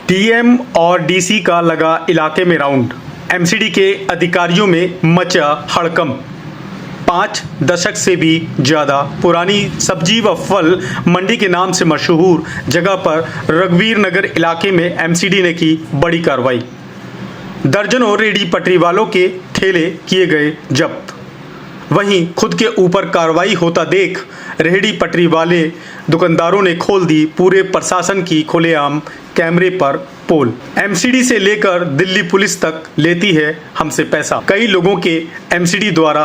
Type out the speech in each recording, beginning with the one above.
DM और DC का लगा इलाके में राउंड। एमसीडी के अधिकारियों में मचा हड़कंप। 5 दशक से भी ज़्यादा पुरानी सब्जी व फल मंडी के नाम से मशहूर जगह पर रघुवीर नगर इलाके में एमसीडी ने की बड़ी कार्रवाई। दर्जनों रेहड़ी पटरी वालों के ठेले किए गए जब्त। वहीं खुद के ऊपर कार्रवाई होता देख रेहड़ी पटरी वाले दुकानदारों ने खोल दी पूरे प्रशासन की खुलेआम कैमरे पर पोल। एमसीडी से लेकर दिल्ली पुलिस तक लेती है हमसे पैसा। कई लोगों के एमसीडी द्वारा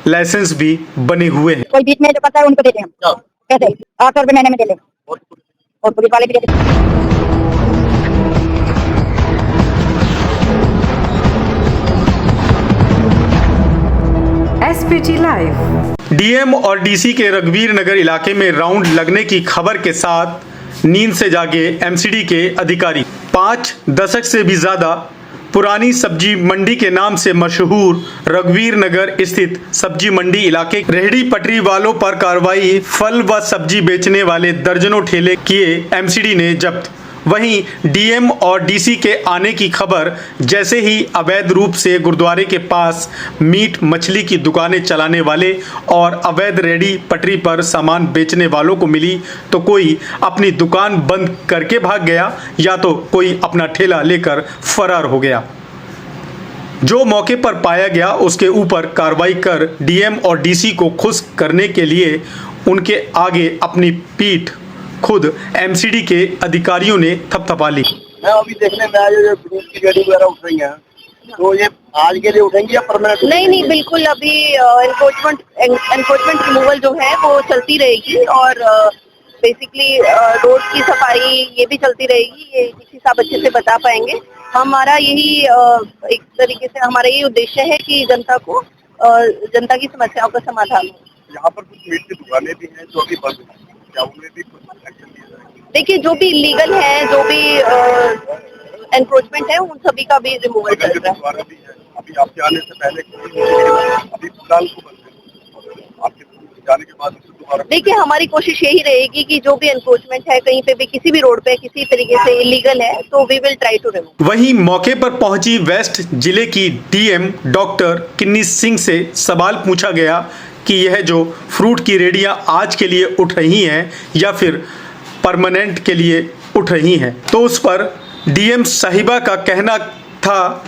लाइसेंस भी बने हुए हैं। कोई बीच में जो करता है उनको देते हैं हम कैसे 800 रुपए महीने में दे लें और पुलिस वाले भी देते हैं। SPT live. डीएम और डीसी के रघुवीर नगर इलाके में राउंड लगने की खबर के साथ नींद से जागे एमसीडी के अधिकारी। 5 दशक से भी ज्यादा पुरानी सब्जी मंडी के नाम से मशहूर रघुवीर नगर स्थित सब्जी मंडी इलाके रेहड़ी पटरी वालों पर कार्रवाई। फल व सब्जी बेचने वाले दर्जनों ठेले किए एमसीडी ने जब्त। वहीं डीएम और डीसी के आने की खबर जैसे ही अवैध रूप से गुरुद्वारे के पास मीट मछली की दुकानें चलाने वाले और अवैध रेहड़ी पटरी पर सामान बेचने वालों को मिली तो कोई अपनी दुकान बंद करके भाग गया या तो कोई अपना ठेला लेकर फरार हो गया। जो मौके पर पाया गया उसके ऊपर कार्रवाई कर डीएम और डीसी को खुश करने के लिए उनके आगे अपनी पीठ खुद एमसीडी के अधिकारियों ने थपथपा ली। मैं अभी देखने में आया जो फ्रूट की गाड़ी वगैरह उठ रही है, तो ये आज के लिए उठेंगी या परमानेंट? नहीं, बिल्कुल अभी एनफोर्समेंट रिमूवल जो है वो चलती रहेगी और बेसिकली रोड की सफाई ये भी चलती रहेगी। ये किसी साहब अच्छे से बता पाएंगे। हमारा यही एक तरीके से हमारा यही उद्देश्य है कि जनता की समस्याओं का समाधान हो। यहाँ पर कुछ मीट की दुकानें भी हैं जो अभी बंद हैं, क्या उनमें भी कुछ एक्शन लिया जाएगा? देखिए, जो भी इलीगल है, जो भी एनक्रोचमेंट है, उन सभी का भी रिमूवल चल रहा है। अभी आपके आने से पहले अभी फिलहाल को बंद है, आपके जाने के बाद दोबारा। देखिए, हमारी कोशिश यही रहेगी कि जो भी एनक्रोचमेंट है कहीं पे भी किसी भी रोड पे किसी तरीके से इलीगल है तो we will try to remove. वहीं मौके पर पहुंची वेस्ट जिले की डीएम डॉक्टर किन्नी सिंह से सवाल पूछा गया कि यह जो फ्रूट की रेहड़ियां आज के लिए उठ रही हैं या फिर परमानेंट के लिए उठ रही हैं, तो उस पर डीएम साहिबा का कहना था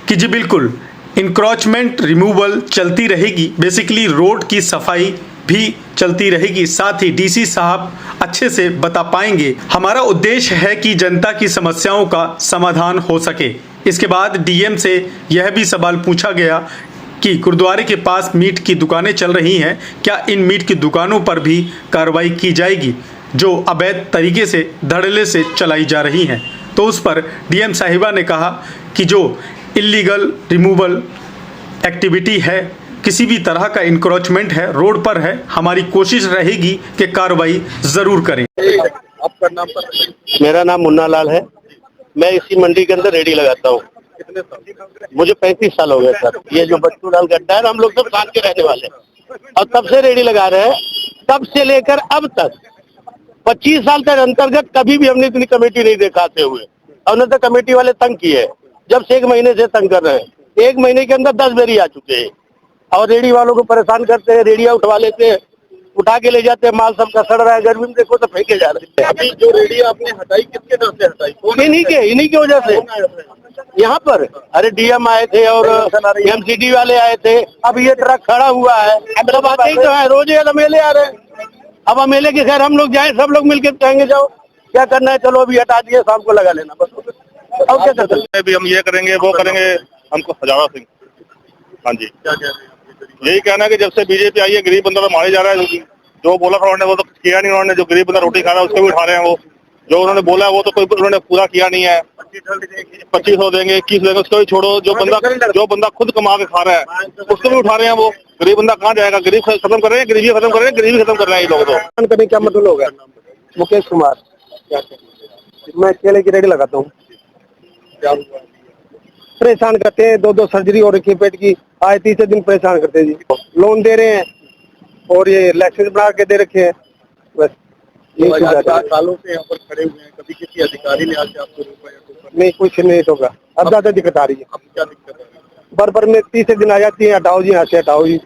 कि जी बिल्कुल इंक्रोचमेंट रिमूवल चलती रहेगी, बेसिकली रोड की सफाई भी चलती रहेगी। साथ ही डीसी साहब अच्छे से बता पाएंगे। हमारा उद्देश्य है कि जनता की समस्याओं का समाधान हो सके। इसके बाद डीएम से यह भी सवाल पूछा गया कि गुरुद्वारे के पास मीट की दुकानें चल रही हैं, क्या इन मीट की दुकानों पर भी कार्रवाई की जाएगी जो अवैध तरीके से धड़ल्ले से चलाई जा रही हैं। तो उस पर डीएम साहिबा ने कहा कि जो इलीगल रिमूवल एक्टिविटी है, किसी भी तरह का इंक्रोचमेंट है, रोड पर है, हमारी कोशिश रहेगी कि कार्रवाई ज़रूर करें। आपका नाम पर? मेरा नाम मुन्ना लाल है। मैं इसी मंडी के अंदर रेहड़ी लगाता हूँ। कितने साल? मुझे 35 साल हो गए सर। ये जो बच्चू लाल गड्ढा है, हम लोग सब साथ के रहने वाले हैं और तब से रेहड़ी लगा रहे हैं। तब से लेकर अब तक 25 साल तक अंतर्गत कभी भी हमने इतनी कमेटी नहीं दिखाते हुए। और न तो कमेटी वाले तंग किए, जब से 1 महीने से तंग कर रहे हैं। 1 महीने के अंदर 10 बेरी आ चुके हैं और रेहड़ी वालों को परेशान करते हैं। रेहड़ियाँ उठवा लेते हैं, उठा के ले जाते हैं, माल सबका सड़ रहा है। गर्मी में देखो तो फेंके जा रहे हैं। अभी जो रेहड़ियाँ आपने हटाई किसके नाम से हटाई? इन्हीं की वजह से यहाँ पर अरे डीएम आए थे और एमसीडी वाले आए थे। अब ये ट्रक खड़ा हुआ है, सब आते ही तो है, रोज एमएलए आ रहे हैं। अब एमएलए के खैर हम लोग जाए, सब लोग मिलकर कहेंगे जाओ क्या करना है, चलो अभी हटा दिए, शाम को लगा लेना बस। अब क्या करते हैं? अभी हम ये करेंगे वो करेंगे, हमको हजारा सिंह। हाँ जी, यही कहना है कि जब से बीजेपी आई है गरीब बंदा तो मारे जा रहा है। जो बोला था उन्होंने वो तो किया नहीं। उन्होंने जो गरीब बंदा रोटी खा रहा है उसको भी उठा रहे हैं। वो जो उन्होंने बोला है वो तो कोई उन्होंने पूरा किया नहीं है। 2500 देंगे, 21 देंगे, उसको भी छोड़ो। जो बंदा खुद कमा के खा रहा है उसको भी उठा रहे हैं। वो गरीब बंदा कहाँ जाएगा? गरीब खत्म कर रहे हैं, गरीबी खत्म कर रहे हैं, गरीबी खत्म कर रहे हैं ये लोग। तो करने क्या मतलब होगा? मुकेश कुमार। मैं केले की रेहड़ी लगाता हूँ। परेशान करते हैं, 2 सर्जरी हो रखी है पेट की, आए 30 दिन परेशान करते हैं जी। लोन दे रहे हैं और ये लाइसेंस बना के दे रखे हैं बस। यही सुविधा 4 सालों से यहाँ पर खड़े हुए हैं, कभी किसी अधिकारी ने आके आपको रोका या टोका? नहीं, कुछ नहीं होगा। अब ज्यादा दिक्कत आ रही है। अब क्या दिक्कत है? बार में 30 दिन आ जाती है, हटाओ जी यहाँ से, हटाओ जी।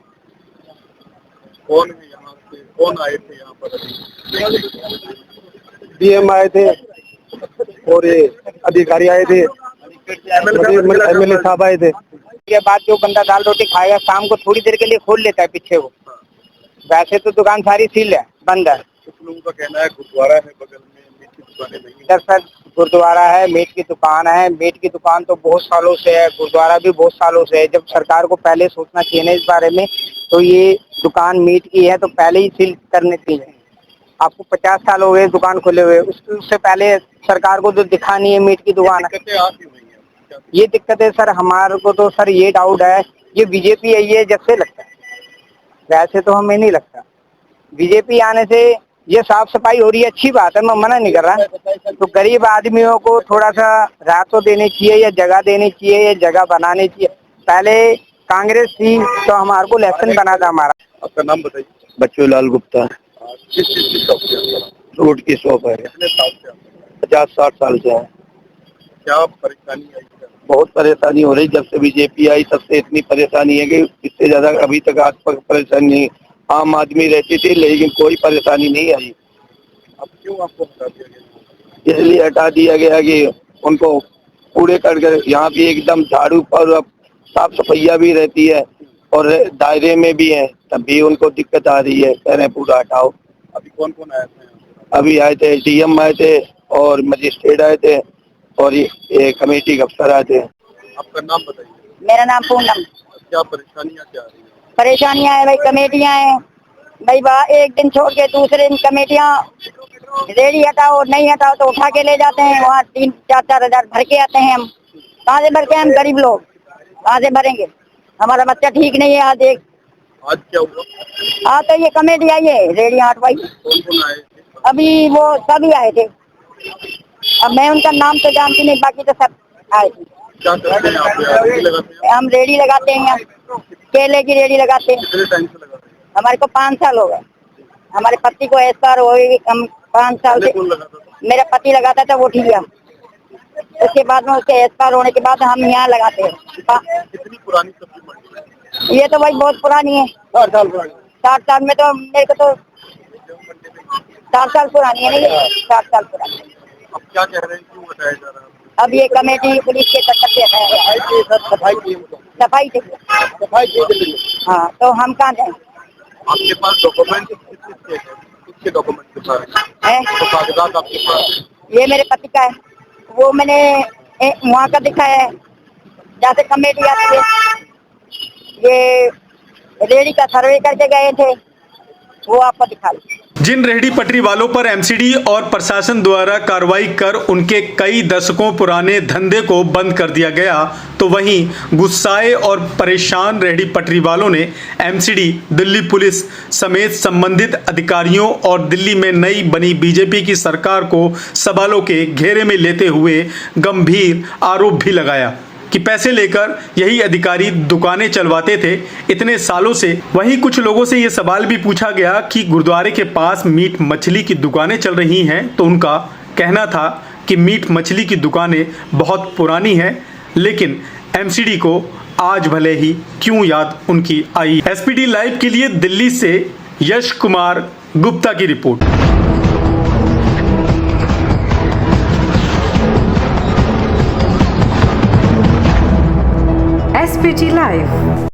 कौन है यहाँ से, कौन आए थे यहाँ पर अभी? डीएम आए थे और ये अधिकारी आए थे, एमएलए साहब आए थे। के बाद जो बंदा दाल रोटी खाएगा शाम को थोड़ी देर के लिए खोल लेता है पीछे वो। वैसे तो दुकान सारी सील है, बंद है। कुछ लोगों का कहना है गुरुद्वारा है बगल में, मीट की दुकानें नहीं हैं। दरअसल गुरुद्वारा है, मीट की दुकान है। मीट की दुकान तो बहुत सालों से है, गुरुद्वारा भी बहुत सालों से है। जब सरकार को पहले सोचना चाहिए ना इस बारे में, तो ये दुकान मीट की है तो पहले ही सील करने चाहिए। आपको 50 साल हो गए दुकान खोले हुए, उससे पहले सरकार को तो दिखा नहीं है मीट की दुकान है। दिक्कतें आ क्यों रही हैं? ये दिक्कत है सर, हमारे को तो सर ये डाउट है, ये बीजेपी आई है जब से लगता है, वैसे तो हमें नहीं लगता। बीजेपी आने से ये साफ सफाई हो रही है, अच्छी बात है, मैं मना नहीं कर रहा। तो गरीब आदमियों को थोड़ा सा राहत तो देनी चाहिए या जगह देनी चाहिए या जगह बनानी चाहिए। पहले कांग्रेस थी तो हमारे को इलेक्शन बना था हमारा। आपका नाम बताइए। बच्चू लाल गुप्ता, किस चीज की शॉप है आपका? फ्रूट की शॉप है। कितने साल से आप 50-60 साल से है। क्या परेशानी आई है? बहुत परेशानी हो रही, जब से बीजेपी आई तब से इतनी परेशानी है कि इससे ज्यादा अभी तक आज तक परेशानी नहीं। आम आदमी रहती थी लेकिन कोई परेशानी नहीं आई। अब क्यों आपको हटा दिया गया? इसलिए हटा दिया गया कि उनको कूड़े कर यहाँ भी एकदम झाड़ू पर साफ सफाइया भी रहती है और दायरे में भी है, तब भी उनको दिक्कत आ रही है। कह रहे हैं पूरा हटाओ। अभी कौन कौन आया था यहाँ पे? अभी आए थे डीएम आए थे और मजिस्ट्रेट आए थे और ये कमेटी के अफसर आए थे। आपका नाम बताइए। मेरा नाम पूनम। क्या परेशानियाँ क्या आ रही है? परेशानियां हैं भाई, कमेटियां हैं भाई, एक दिन छोड़ के दूसरे दिन कमेटियां रेडी हटाओ, नहीं हटाओ तो उठा के ले जाते हैं। वहाँ 3-4 हजार भर के आते हैं। हम कहाँ से भर के, हम गरीब लोग कहाँ से भरेंगे? हमारा बच्चा ठीक नहीं है। आज क्या हुआ? आज तो ये कमेटी आई है, रेडियां हटवाई। कौन कौन आए थे? अभी वो सभी आए थे, अब मैं उनका नाम तो जानती नहीं, बाकी तो सब आए थे। क्या करते हैं आप? रेडी लगाते हैं? हम रेडी लगाते हैं, यहाँ केले की रेडी लगाते हैं। कितने टाइम से लगाते हैं? हमारे को 5 साल हो गए। हमारे पति को एक्सपायर हो गई, हम 5 साल से। कौन लगाता था? मेरा पति लगाता था, वो ठीक है। उसके बाद में उसके एक्सपायर होने के बाद हम यहाँ लगाते हैं। कितनी पुरानी सब्जी मंडी है? ये तो भाई बहुत पुरानी है, 60 साल पुरानी। 60 साल में तो मेरे को तो 60 साल पुरानी है, नहीं 60 साल पुरानी। अब क्या कह रहे हैं, क्यों हटाया जा रहा है? अब ये कमेटी पुलिस के चक्कर से हटाया गया है। सफाई की सफाई चाहिए। सफाई की। हाँ, तो हम कहाँ जाएं? आपके पास डॉक्यूमेंट किसके डॉक्यूमेंट के पास है? तो कागजात आपके पास? ये मेरे पति का है, वो मैंने वहाँ का दिखाया है जहाँ से कमेटी आती है। ये रेडी का सर्वे करके गए थे, वो आपको दिखा लो। जिन रेहड़ी पटरी वालों पर एमसीडी और प्रशासन द्वारा कार्रवाई कर उनके कई दशकों पुराने धंधे को बंद कर दिया गया, तो वहीं गुस्साए और परेशान रेहड़ी पटरी वालों ने एमसीडी, दिल्ली पुलिस समेत संबंधित अधिकारियों और दिल्ली में नई बनी बीजेपी की सरकार को सवालों के घेरे में लेते हुए गंभीर आरोप भी लगाया कि पैसे लेकर यही अधिकारी दुकानें चलवाते थे इतने सालों से। वहीं कुछ लोगों से ये सवाल भी पूछा गया कि गुरुद्वारे के पास मीट मछली की दुकानें चल रही हैं, तो उनका कहना था कि मीट मछली की दुकानें बहुत पुरानी हैं, लेकिन एमसीडी को आज भले ही क्यों याद उनकी आई। एसपीडी लाइव के लिए दिल्ली से यश कुमार गुप्ता की रिपोर्ट। SPG Live।